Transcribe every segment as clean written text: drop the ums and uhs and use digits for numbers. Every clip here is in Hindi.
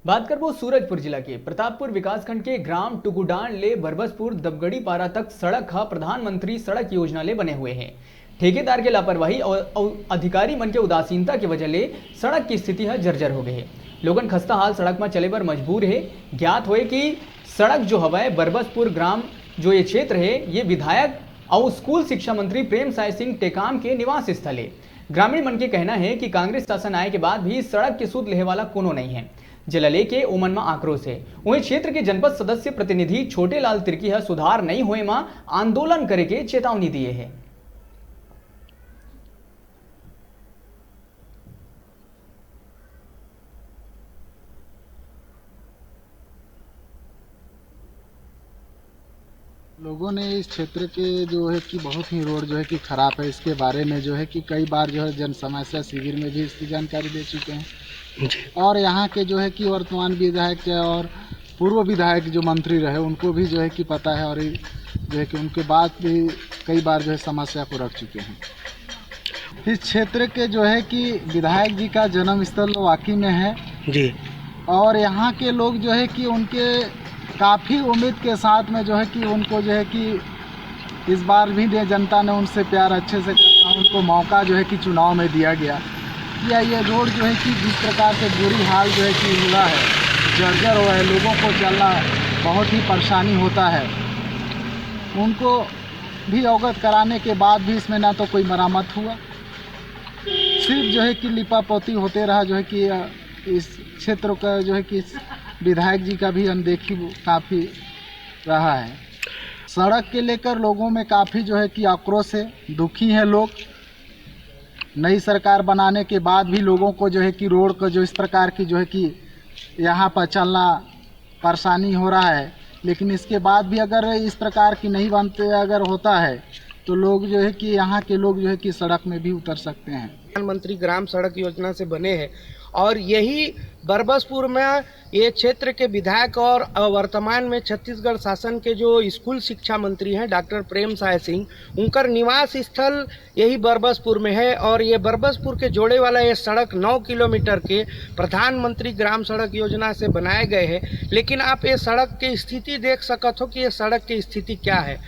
बात कर वो सूरजपुर जिला के प्रतापपुर विकासखंड के ग्राम टुकुडान ले बरबसपुर दबगड़ी पारा तक सड़क का प्रधानमंत्री सड़क योजना ले बने हुए हैं। ठेकेदार के लापरवाही और अधिकारी मन के उदासीनता की वजह ले सड़क की स्थिति है जर्जर हो गई है। लोगन खस्ता हाल सड़क में चले पर मजबूर है। ज्ञात हुए कि सड़क जो हवा बरबसपुर ग्राम जो ये क्षेत्र है ये विधायक और स्कूल शिक्षा मंत्री प्रेम साय सिंह टेकाम के निवास स्थल है। ग्रामीण मन के कहना है कि कांग्रेस शासन आए के बाद भी सड़क की सुध लेने वाला कोनो नहीं है। जिला लेके उमन में आक्रोश है। वहीं क्षेत्र के जनपद सदस्य प्रतिनिधि छोटे लाल तिर्की है सुधार नहीं हुए में आंदोलन करे के चेतावनी दिए है। लोगों ने इस क्षेत्र के जो है कि बहुत ही रोड जो है कि खराब है, इसके बारे में जो है कि कई बार जो है जन समस्या शिविर में भी इसकी जानकारी दे चुके हैं। और यहाँ के जो है कि वर्तमान विधायक और पूर्व विधायक जो मंत्री रहे उनको भी जो है कि पता है, और जो है कि उनके बाद भी कई बार जो है समस्या को रख चुके हैं। इस क्षेत्र के जो है कि विधायक जी का जन्म स्थल वाकई में है जी, और यहाँ के लोग जो है कि उनके काफ़ी उम्मीद के साथ में जो है कि उनको जो है कि इस बार भी जनता ने उनसे प्यार अच्छे से करना, उनको मौका जो है कि चुनाव में दिया गया। या ये रोड जो है कि जिस प्रकार से बुरी हाल जो है कि हुआ है, जर्जर हुआ है, लोगों को चलना बहुत ही परेशानी होता है। उनको भी अवगत कराने के बाद भी इसमें ना तो कोई मरम्मत हुआ, सिर्फ जो है कि लिपापोती होते रहा। जो है कि इस क्षेत्र का जो है कि विधायक जी का भी अनदेखी काफ़ी रहा है। सड़क के लेकर लोगों में काफ़ी जो है कि आक्रोश है, दुखी हैं लोग। नई सरकार बनाने के बाद भी लोगों को जो है कि रोड को जो इस प्रकार की जो है कि यहाँ पर चलना परेशानी हो रहा है, लेकिन इसके बाद भी अगर इस प्रकार की नहीं बनते अगर होता है तो लोग जो है कि यहाँ के लोग जो है कि सड़क में भी उतर सकते हैं। प्रधानमंत्री ग्राम सड़क योजना से बने हैं और यही बरबसपुर में ये क्षेत्र के विधायक और वर्तमान में छत्तीसगढ़ शासन के जो स्कूल शिक्षा मंत्री हैं डॉक्टर प्रेम साय सिंह, उनका निवास स्थल यही बरबसपुर में है। और ये बरबसपुर के जोड़े वाला ये सड़क 9 किलोमीटर के प्रधानमंत्री ग्राम सड़क योजना से बनाए गए हैं। लेकिन आप ये सड़क की स्थिति देख सकत हो कि ये सड़क की स्थिति क्या है।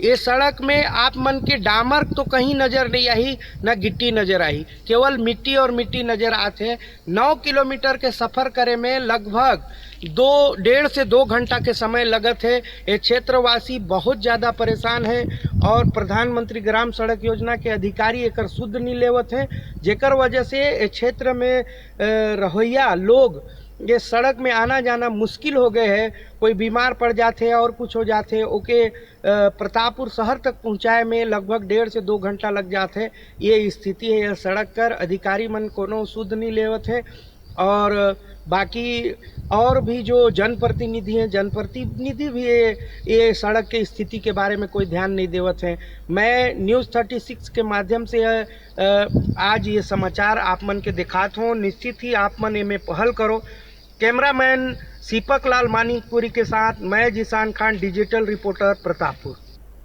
ये सड़क में आप मन के डामर तो कहीं नजर नहीं आई, न गिट्टी नजर आई, केवल मिट्टी और मिट्टी नजर आते हैं। 9 किलोमीटर के सफर करे में लगभग 1.5 से 2 घंटा के समय लगत है। ये क्षेत्रवासी बहुत ज़्यादा परेशान है और प्रधानमंत्री ग्राम सड़क योजना के अधिकारी एकर सुध नहीं लेवत हैं, जेकर वजह से क्षेत्र में रहोइया लोग ये सड़क में आना जाना मुश्किल हो गए है। कोई बीमार पड़ जाते और कुछ हो जाते ओके प्रतापपुर शहर तक पहुंचाए में लगभग 1.5 से 2 घंटा लग जाते। ये स्थिति है। ये सड़क कर अधिकारी मन कोनो सुध नहीं लेवत है। और बाकी और भी जो जनप्रतिनिधि हैं, जनप्रतिनिधि भी ये सड़क के स्थिति के बारे में कोई ध्यान नहीं देवत हैं। मैं न्यूज़ 36 के माध्यम से आज ये समाचार आप मन के दिखात हूँ। निश्चित ही आप मन इनमें पहल करो। कैमरामैन सीपक लाल मानिकपुरी के साथ मैं जिसान खान, डिजिटल रिपोर्टर, प्रतापपुर।